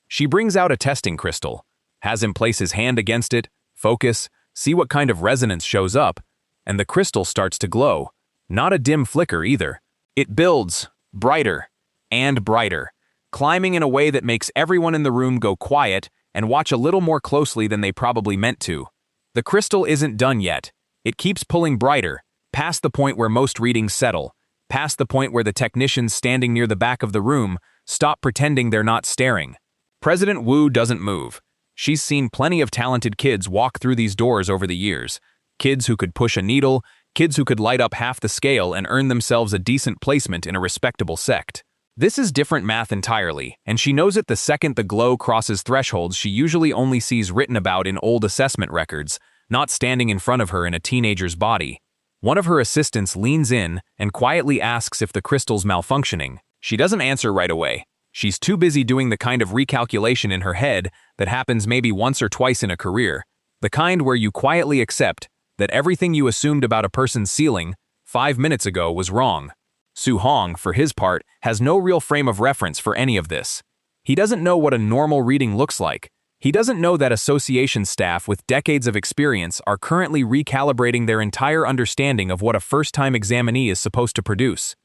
She brings out a testing crystal, has him place his hand against it, focus, see what kind of resonance shows up, and the crystal starts to glow. Not a dim flicker either. It builds, brighter, and brighter, climbing in a way that makes everyone in the room go quiet and watch a little more closely than they probably meant to. The crystal isn't done yet. It keeps pulling brighter, past the point where most readings settle, past the point where the technicians standing near the back of the room stop pretending they're not staring. President Wu doesn't move. She's seen plenty of talented kids walk through these doors over the years. Kids who could push a needle, kids who could light up half the scale and earn themselves a decent placement in a respectable sect. This is different math entirely, and she knows it the second the glow crosses thresholds she usually only sees written about in old assessment records, not standing in front of her in a teenager's body. One of her assistants leans in and quietly asks if the crystal's malfunctioning. She doesn't answer right away. She's too busy doing the kind of recalculation in her head that happens maybe once or twice in a career, the kind where you quietly accept that everything you assumed about a person's ceiling 5 minutes ago was wrong. Su Hong, for his part, has no real frame of reference for any of this. He doesn't know what a normal reading looks like. He doesn't know that association staff with decades of experience are currently recalibrating their entire understanding of what a first-time examinee is supposed to produce.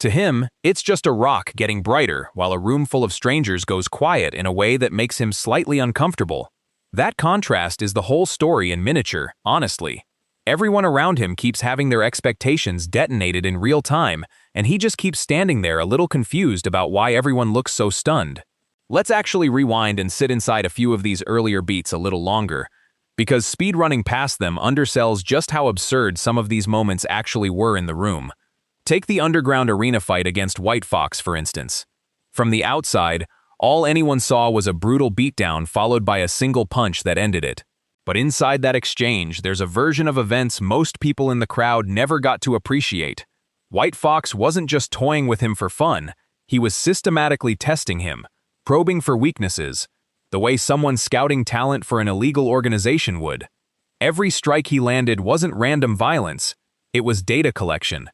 To him, it's just a rock getting brighter while a room full of strangers goes quiet in a way that makes him slightly uncomfortable. That contrast is the whole story in miniature, honestly. Everyone around him keeps having their expectations detonated in real time, and he just keeps standing there a little confused about why everyone looks so stunned. Let's actually rewind and sit inside a few of these earlier beats a little longer, because speedrunning past them undersells just how absurd some of these moments actually were in the room. Take the underground arena fight against White Fox, for instance. From the outside, all anyone saw was a brutal beatdown followed by a single punch that ended it. But inside that exchange, there's a version of events most people in the crowd never got to appreciate. White Fox wasn't just toying with him for fun, he was systematically testing him, probing for weaknesses, the way someone scouting talent for an illegal organization would. Every strike he landed wasn't random violence, it was data collection.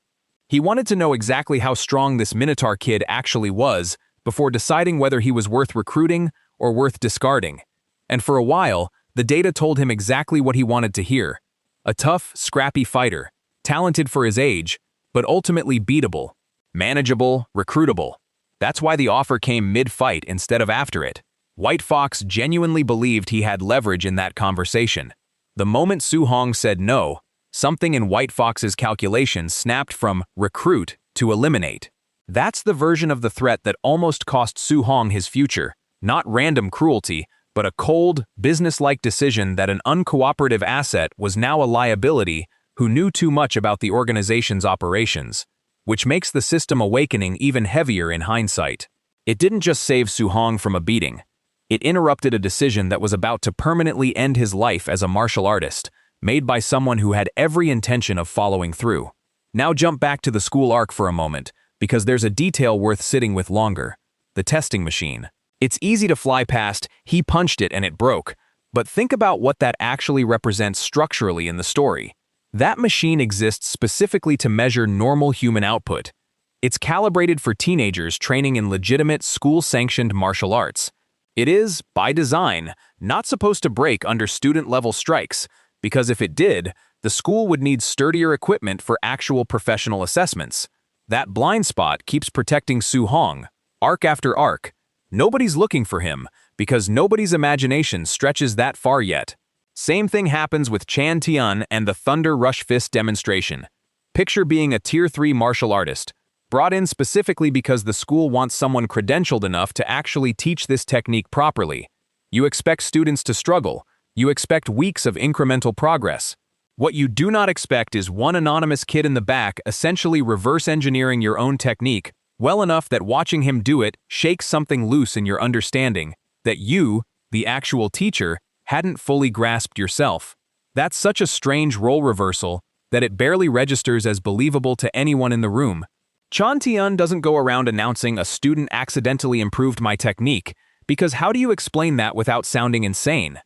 He wanted to know exactly how strong this Minotaur kid actually was before deciding whether he was worth recruiting or worth discarding. And for a while, the data told him exactly what he wanted to hear. A tough, scrappy fighter, talented for his age, but ultimately beatable, manageable, recruitable. That's why the offer came mid-fight instead of after it. White Fox genuinely believed he had leverage in that conversation. The moment Su Hong said no, something in White Fox's calculations snapped from recruit to eliminate. That's the version of the threat that almost cost Su Hong his future, not random cruelty, but a cold, business-like decision that an uncooperative asset was now a liability who knew too much about the organization's operations, which makes the system awakening even heavier in hindsight. It didn't just save Su Hong from a beating. It interrupted a decision that was about to permanently end his life as a martial artist, made by someone who had every intention of following through. Now jump back to the school arc for a moment, because there's a detail worth sitting with longer. The testing machine. It's easy to fly past, he punched it and it broke, but think about what that actually represents structurally in the story. That machine exists specifically to measure normal human output. It's calibrated for teenagers training in legitimate school-sanctioned martial arts. It is, by design, not supposed to break under student-level strikes, because if it did, the school would need sturdier equipment for actual professional assessments. That blind spot keeps protecting Su Hong, arc after arc. Nobody's looking for him, because nobody's imagination stretches that far yet. Same thing happens with Chan Tian and the Thunder Rush Fist demonstration. Picture being a Tier 3 martial artist, brought in specifically because the school wants someone credentialed enough to actually teach this technique properly. You expect students to struggle. You expect weeks of incremental progress. What you do not expect is one anonymous kid in the back essentially reverse engineering your own technique well enough that watching him do it shakes something loose in your understanding that you, the actual teacher, hadn't fully grasped yourself. That's such a strange role reversal that it barely registers as believable to anyone in the room. Chan Tian doesn't go around announcing a student accidentally improved my technique, because how do you explain that without sounding insane?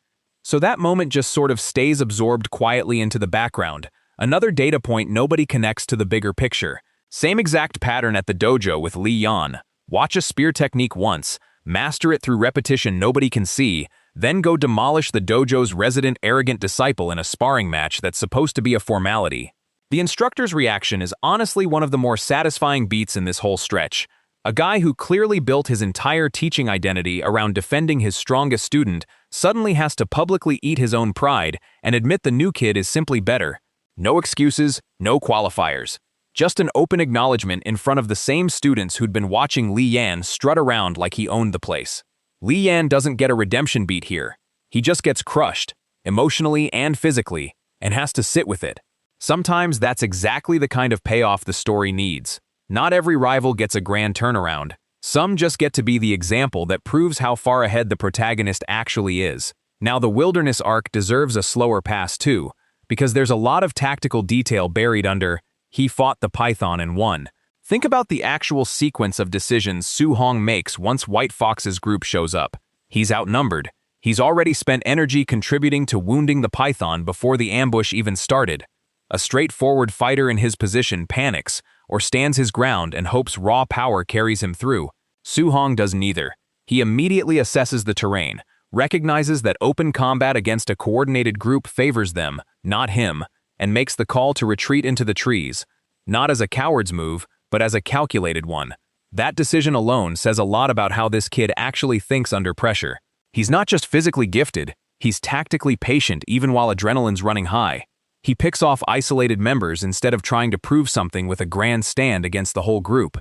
So that moment just sort of stays absorbed quietly into the background, another data point nobody connects to the bigger picture. Same exact pattern at the dojo with Li Yan. Watch a spear technique once, master it through repetition nobody can see, then go demolish the dojo's resident arrogant disciple in a sparring match that's supposed to be a formality. The instructor's reaction is honestly one of the more satisfying beats in this whole stretch. A guy who clearly built his entire teaching identity around defending his strongest student suddenly has to publicly eat his own pride and admit the new kid is simply better. No excuses, no qualifiers. Just an open acknowledgement in front of the same students who'd been watching Li Yan strut around like he owned the place. Li Yan doesn't get a redemption beat here. He just gets crushed, emotionally and physically, and has to sit with it. Sometimes that's exactly the kind of payoff the story needs. Not every rival gets a grand turnaround. Some just get to be the example that proves how far ahead the protagonist actually is. Now the wilderness arc deserves a slower pass too, because there's a lot of tactical detail buried under "he fought the python and won." Think about the actual sequence of decisions Su Hong makes once White Fox's group shows up. He's outnumbered. He's already spent energy contributing to wounding the python before the ambush even started. A straightforward fighter in his position panics, or stands his ground and hopes raw power carries him through. Su Hong does neither. He immediately assesses the terrain, recognizes that open combat against a coordinated group favors them, not him, and makes the call to retreat into the trees, not as a coward's move, but as a calculated one. That decision alone says a lot about how this kid actually thinks under pressure. He's not just physically gifted, he's tactically patient even while adrenaline's running high. He picks off isolated members instead of trying to prove something with a grand stand against the whole group.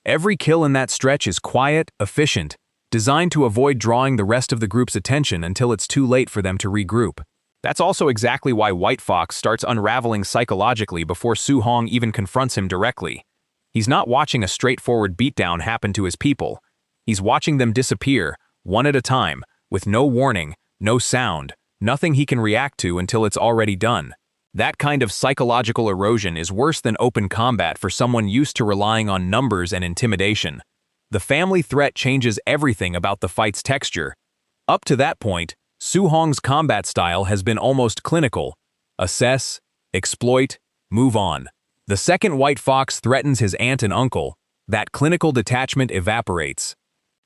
Every kill in that stretch is quiet, efficient, designed to avoid drawing the rest of the group's attention until it's too late for them to regroup. That's also exactly why White Fox starts unraveling psychologically before Su Hong even confronts him directly. He's not watching a straightforward beatdown happen to his people. He's watching them disappear, one at a time, with no warning, no sound, nothing he can react to until it's already done. That kind of psychological erosion is worse than open combat for someone used to relying on numbers and intimidation. The family threat changes everything about the fight's texture. Up to that point, Su Hong's combat style has been almost clinical, assess, exploit, move on. The second White Fox threatens his aunt and uncle, that clinical detachment evaporates.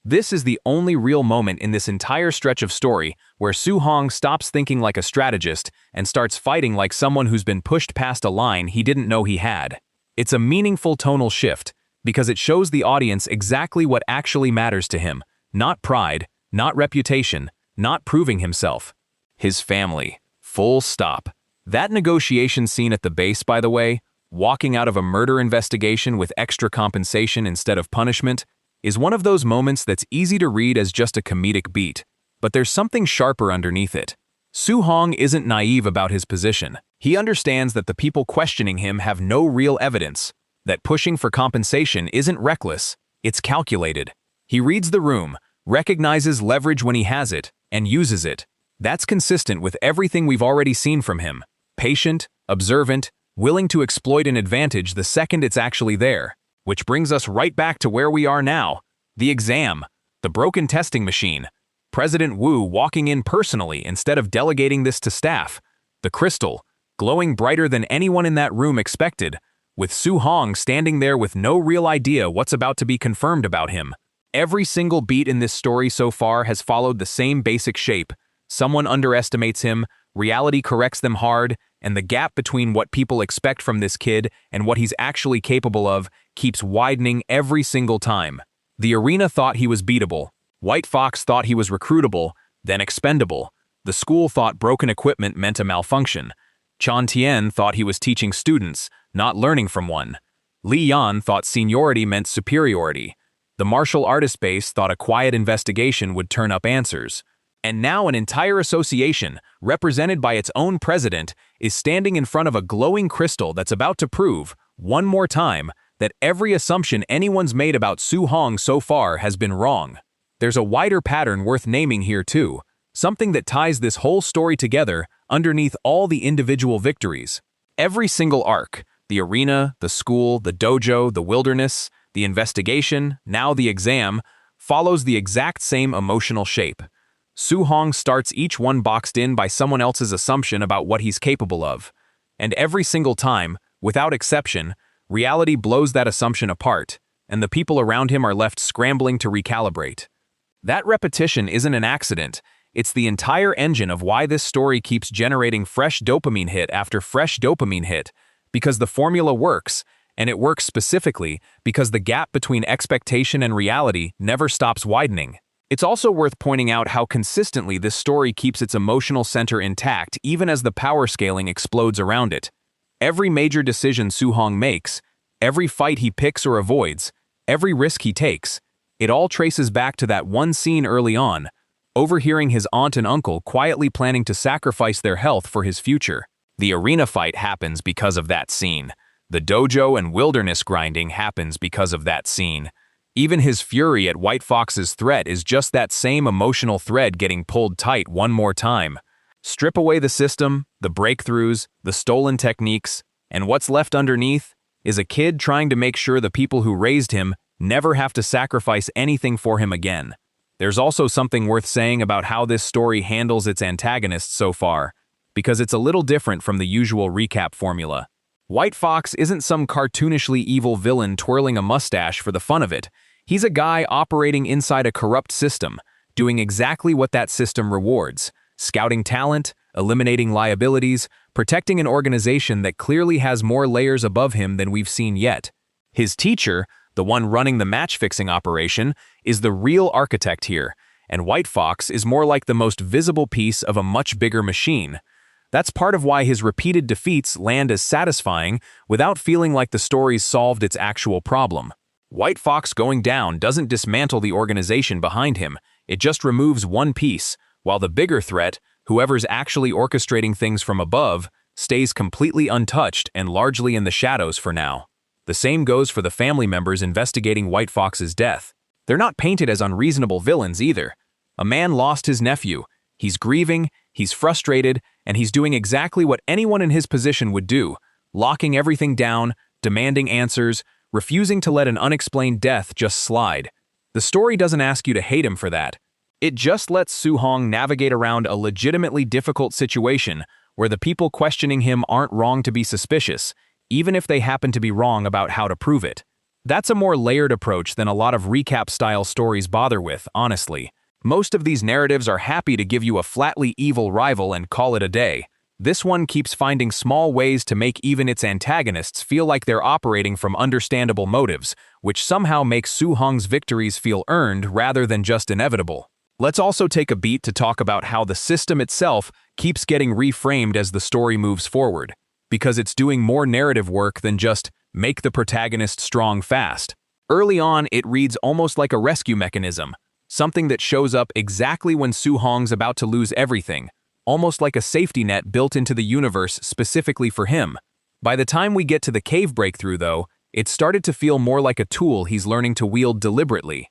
This is the only real moment in this entire stretch of story where Su-hong stops thinking like a strategist and starts fighting like someone who's been pushed past a line he didn't know he had. It's a meaningful tonal shift because it shows the audience exactly what actually matters to him, not pride, not reputation, not proving himself. His family. Full stop. That negotiation scene at the base, by the way, walking out of a murder investigation with extra compensation instead of punishment, is one of those moments that's easy to read as just a comedic beat, but there's something sharper underneath it. Su-hong isn't naive about his position. He understands that the people questioning him have no real evidence, that pushing for compensation isn't reckless, it's calculated. He reads the room, recognizes leverage when he has it, and uses it. That's consistent with everything we've already seen from him. Patient, observant, willing to exploit an advantage the second it's actually there. Which brings us right back to where we are now. The exam. The broken testing machine. President Wu walking in personally instead of delegating this to staff. The crystal, glowing brighter than anyone in that room expected, with Su-hong standing there with no real idea what's about to be confirmed about him. Every single beat in this story so far has followed the same basic shape. Someone underestimates him, reality corrects them hard, and the gap between what people expect from this kid and what he's actually capable of keeps widening every single time. The arena thought he was beatable. White Fox thought he was recruitable, then expendable. The school thought broken equipment meant a malfunction. Chan Tien thought he was teaching students, not learning from one. Li Yan thought seniority meant superiority. The martial artist base thought a quiet investigation would turn up answers. And now an entire association, represented by its own president, is standing in front of a glowing crystal that's about to prove, one more time, that every assumption anyone's made about Su-hong so far has been wrong. There's a wider pattern worth naming here too, something that ties this whole story together underneath all the individual victories. Every single arc, the arena, the school, the dojo, the wilderness, the investigation, now the exam, follows the exact same emotional shape. Su-hong starts each one boxed in by someone else's assumption about what he's capable of. And every single time, without exception, reality blows that assumption apart, and the people around him are left scrambling to recalibrate. That repetition isn't an accident, it's the entire engine of why this story keeps generating fresh dopamine hit after fresh dopamine hit, because the formula works, and it works specifically because the gap between expectation and reality never stops widening. It's also worth pointing out how consistently this story keeps its emotional center intact even as the power scaling explodes around it. Every major decision Su-hong makes, every fight he picks or avoids, every risk he takes, it all traces back to that one scene early on, overhearing his aunt and uncle quietly planning to sacrifice their health for his future. The arena fight happens because of that scene. The dojo and wilderness grinding happens because of that scene. Even his fury at White Fox's threat is just that same emotional thread getting pulled tight one more time. Strip away the system, the breakthroughs, the stolen techniques, and what's left underneath is a kid trying to make sure the people who raised him never have to sacrifice anything for him again. There's also something worth saying about how this story handles its antagonists so far, because it's a little different from the usual recap formula. White Fox isn't some cartoonishly evil villain twirling a mustache for the fun of it. He's a guy operating inside a corrupt system, doing exactly what that system rewards: scouting talent, eliminating liabilities, protecting an organization that clearly has more layers above him than we've seen yet. His teacher, the one running the match-fixing operation, is the real architect here, and White Fox is more like the most visible piece of a much bigger machine. That's part of why his repeated defeats land as satisfying without feeling like the story's solved its actual problem. White Fox going down doesn't dismantle the organization behind him, it just removes one piece, while the bigger threat, whoever's actually orchestrating things from above, stays completely untouched and largely in the shadows for now. The same goes for the family members investigating White Fox's death. They're not painted as unreasonable villains either. A man lost his nephew. He's grieving, he's frustrated, and he's doing exactly what anyone in his position would do, locking everything down, demanding answers, refusing to let an unexplained death just slide. The story doesn't ask you to hate him for that. It just lets Su-hong navigate around a legitimately difficult situation where the people questioning him aren't wrong to be suspicious, even if they happen to be wrong about how to prove it. That's a more layered approach than a lot of recap-style stories bother with, honestly. Most of these narratives are happy to give you a flatly evil rival and call it a day. This one keeps finding small ways to make even its antagonists feel like they're operating from understandable motives, which somehow makes Su-hong's victories feel earned rather than just inevitable. Let's also take a beat to talk about how the system itself keeps getting reframed as the story moves forward, because it's doing more narrative work than just make the protagonist strong fast. Early on, it reads almost like a rescue mechanism, something that shows up exactly when Su-hong's about to lose everything, almost like a safety net built into the universe specifically for him. By the time we get to the cave breakthrough, though, it started to feel more like a tool he's learning to wield deliberately.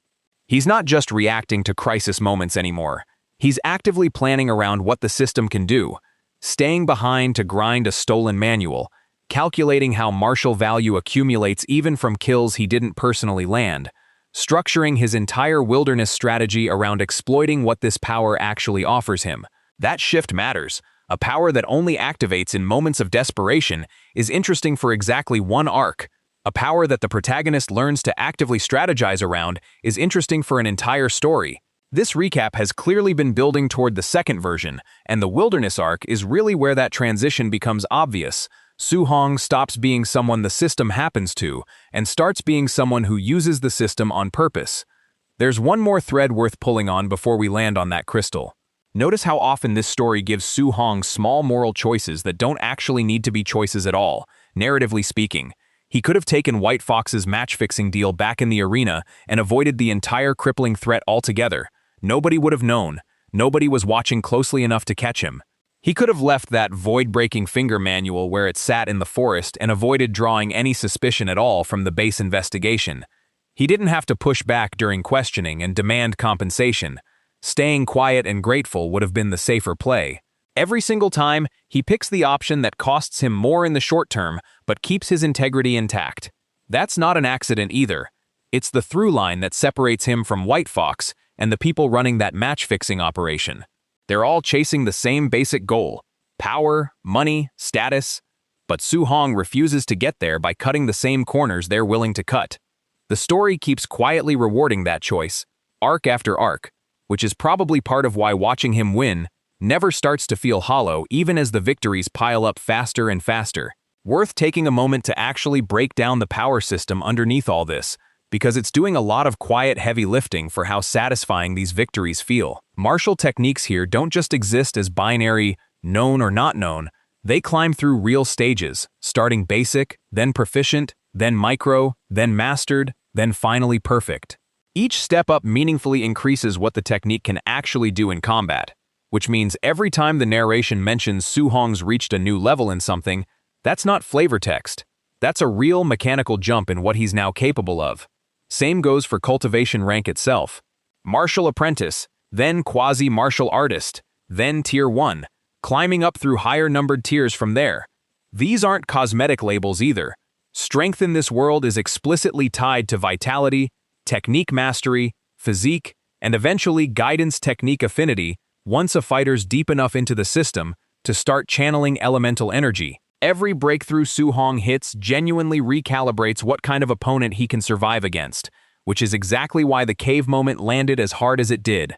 He's not just reacting to crisis moments anymore. He's actively planning around what the system can do, staying behind to grind a stolen manual, calculating how martial value accumulates even from kills he didn't personally land, structuring his entire wilderness strategy around exploiting what this power actually offers him. That shift matters. A power that only activates in moments of desperation is interesting for exactly one arc. A power that the protagonist learns to actively strategize around is interesting for an entire story. This recap has clearly been building toward the second version, and the wilderness arc is really where that transition becomes obvious. Su-hong stops being someone the system happens to, and starts being someone who uses the system on purpose. There's one more thread worth pulling on before we land on that crystal. Notice how often this story gives Su-hong small moral choices that don't actually need to be choices at all, narratively speaking. He could have taken White Fox's match-fixing deal back in the arena and avoided the entire crippling threat altogether. Nobody would have known. Nobody was watching closely enough to catch him. He could have left that void-breaking finger manual where it sat in the forest and avoided drawing any suspicion at all from the base investigation. He didn't have to push back during questioning and demand compensation. Staying quiet and grateful would have been the safer play. Every single time, he picks the option that costs him more in the short term, but keeps his integrity intact. That's not an accident either. It's the through line that separates him from White Fox and the people running that match-fixing operation. They're all chasing the same basic goal: power, money, status. But Su-hong refuses to get there by cutting the same corners they're willing to cut. The story keeps quietly rewarding that choice, arc after arc, which is probably part of why watching him win never starts to feel hollow even as the victories pile up faster and faster. Worth taking a moment to actually break down the power system underneath all this, because it's doing a lot of quiet heavy lifting for how satisfying these victories feel. Martial techniques here don't just exist as binary, known or not known. They climb through real stages, starting basic, then proficient, then micro, then mastered, then finally perfect. Each step up meaningfully increases what the technique can actually do in combat, which means every time the narration mentions Su-hong's reached a new level in something, that's not flavor text. That's a real mechanical jump in what he's now capable of. Same goes for cultivation rank itself. Martial apprentice, then quasi-martial artist, then tier 1, climbing up through higher numbered tiers from there. These aren't cosmetic labels either. Strength in this world is explicitly tied to vitality, technique mastery, physique, and eventually guidance technique affinity once a fighter's deep enough into the system to start channeling elemental energy. Every breakthrough Su-hong hits genuinely recalibrates what kind of opponent he can survive against, which is exactly why the cave moment landed as hard as it did.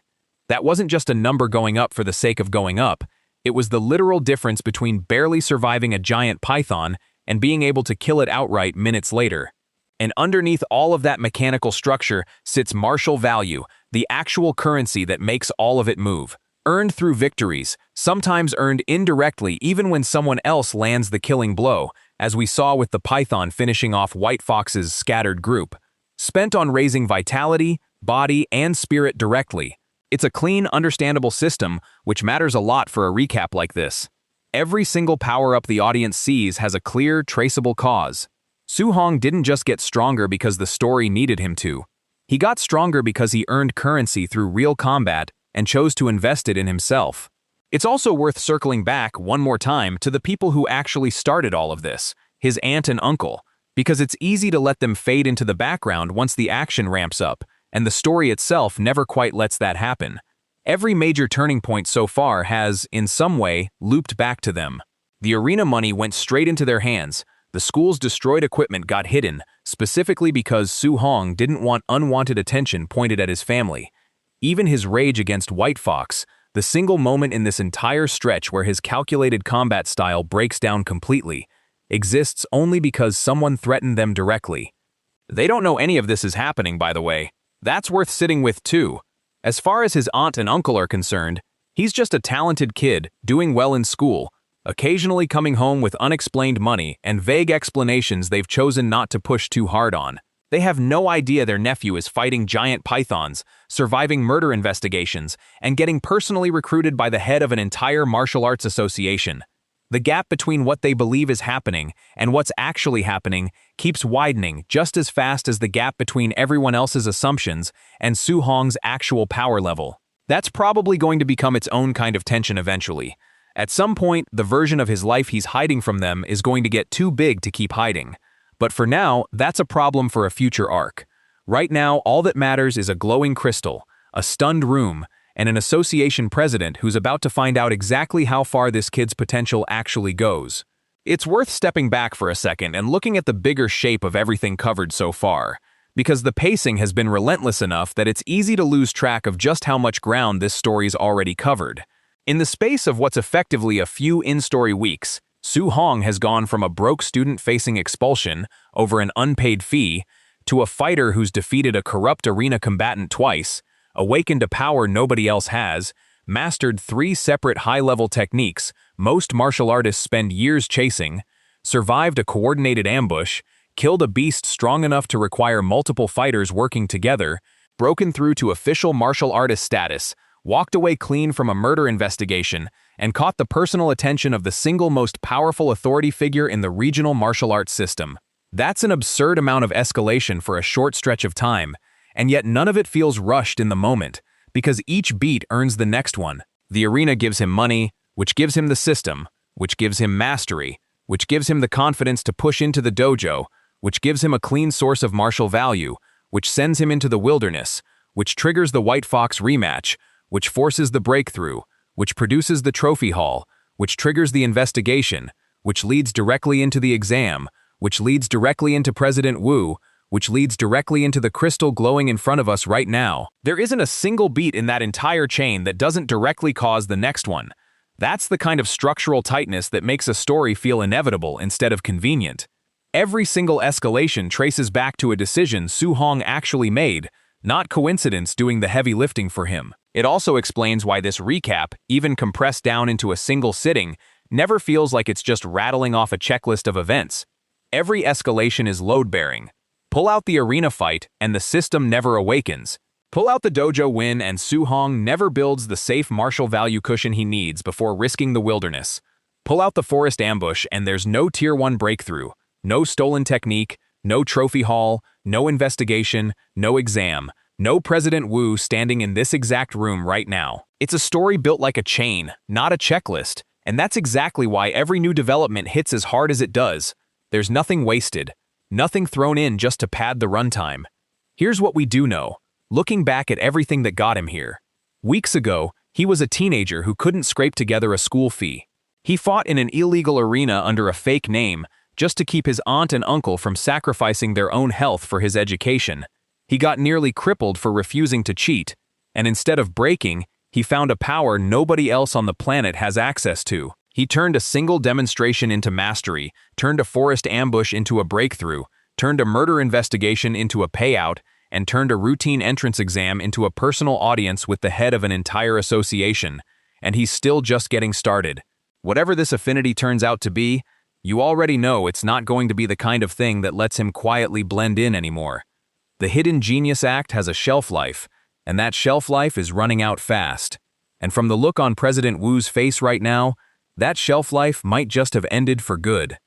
That wasn't just a number going up for the sake of going up, it was the literal difference between barely surviving a giant python and being able to kill it outright minutes later. And underneath all of that mechanical structure sits martial value, the actual currency that makes all of it move. Earned through victories, sometimes earned indirectly even when someone else lands the killing blow, as we saw with the python finishing off White Fox's scattered group. Spent on raising vitality, body, and spirit directly. It's a clean, understandable system, which matters a lot for a recap like this. Every single power-up the audience sees has a clear, traceable cause. Su-hong didn't just get stronger because the story needed him to. He got stronger because he earned currency through real combat and chose to invest it in himself. It's also worth circling back one more time to the people who actually started all of this, his aunt and uncle, because it's easy to let them fade into the background once the action ramps up, and the story itself never quite lets that happen. Every major turning point so far has, in some way, looped back to them. The arena money went straight into their hands. The school's destroyed equipment got hidden, specifically because Su Hong didn't want unwanted attention pointed at his family. Even his rage against White Fox, the single moment in this entire stretch where his calculated combat style breaks down completely, exists only because someone threatened them directly. They don't know any of this is happening, by the way. That's worth sitting with too. As far as his aunt and uncle are concerned, he's just a talented kid, doing well in school, occasionally coming home with unexplained money and vague explanations they've chosen not to push too hard on. They have no idea their nephew is fighting giant pythons, surviving murder investigations, and getting personally recruited by the head of an entire martial arts association. The gap between what they believe is happening and what's actually happening keeps widening just as fast as the gap between everyone else's assumptions and Su Hong's actual power level. That's probably going to become its own kind of tension eventually. At some point, the version of his life he's hiding from them is going to get too big to keep hiding. But for now, that's a problem for a future arc. Right now, all that matters is a glowing crystal, a stunned room, and an association president who's about to find out exactly how far this kid's potential actually goes. It's worth stepping back for a second and looking at the bigger shape of everything covered so far, because the pacing has been relentless enough that it's easy to lose track of just how much ground this story's already covered. In the space of what's effectively a few in-story weeks, Su Hong has gone from a broke student facing expulsion over an unpaid fee to a fighter who's defeated a corrupt arena combatant twice, awakened a power nobody else has, mastered 3 separate high-level techniques most martial artists spend years chasing, survived a coordinated ambush, killed a beast strong enough to require multiple fighters working together, broken through to official martial artist status, walked away clean from a murder investigation, and caught the personal attention of the single most powerful authority figure in the regional martial arts system. That's an absurd amount of escalation for a short stretch of time, and yet none of it feels rushed in the moment, because each beat earns the next one. The arena gives him money, which gives him the system, which gives him mastery, which gives him the confidence to push into the dojo, which gives him a clean source of martial value, which sends him into the wilderness, which triggers the White Fox rematch, which forces the breakthrough, which produces the trophy hall, which triggers the investigation, which leads directly into the exam, which leads directly into President Wu, which leads directly into the crystal glowing in front of us right now. There isn't a single beat in that entire chain that doesn't directly cause the next one. That's the kind of structural tightness that makes a story feel inevitable instead of convenient. Every single escalation traces back to a decision Su Hong actually made, not coincidence doing the heavy lifting for him. It also explains why this recap, even compressed down into a single sitting, never feels like it's just rattling off a checklist of events. Every escalation is load-bearing. Pull out the arena fight, and the system never awakens. Pull out the dojo win, and Su Hong never builds the safe martial value cushion he needs before risking the wilderness. Pull out the forest ambush, and there's no Tier 1 breakthrough, no stolen technique, no trophy hall, no investigation, no exam, no President Wu standing in this exact room right now. It's a story built like a chain, not a checklist, and that's exactly why every new development hits as hard as it does. There's nothing wasted, nothing thrown in just to pad the runtime. Here's what we do know, looking back at everything that got him here. Weeks ago, he was a teenager who couldn't scrape together a school fee. He fought in an illegal arena under a fake name just to keep his aunt and uncle from sacrificing their own health for his education. He got nearly crippled for refusing to cheat, and instead of breaking, he found a power nobody else on the planet has access to. He turned a single demonstration into mastery, turned a forest ambush into a breakthrough, turned a murder investigation into a payout, and turned a routine entrance exam into a personal audience with the head of an entire association. And he's still just getting started. Whatever this affinity turns out to be, you already know it's not going to be the kind of thing that lets him quietly blend in anymore. The Hidden Genius Act has a shelf life, and that shelf life is running out fast. And from the look on President Wu's face right now, that shelf life might just have ended for good.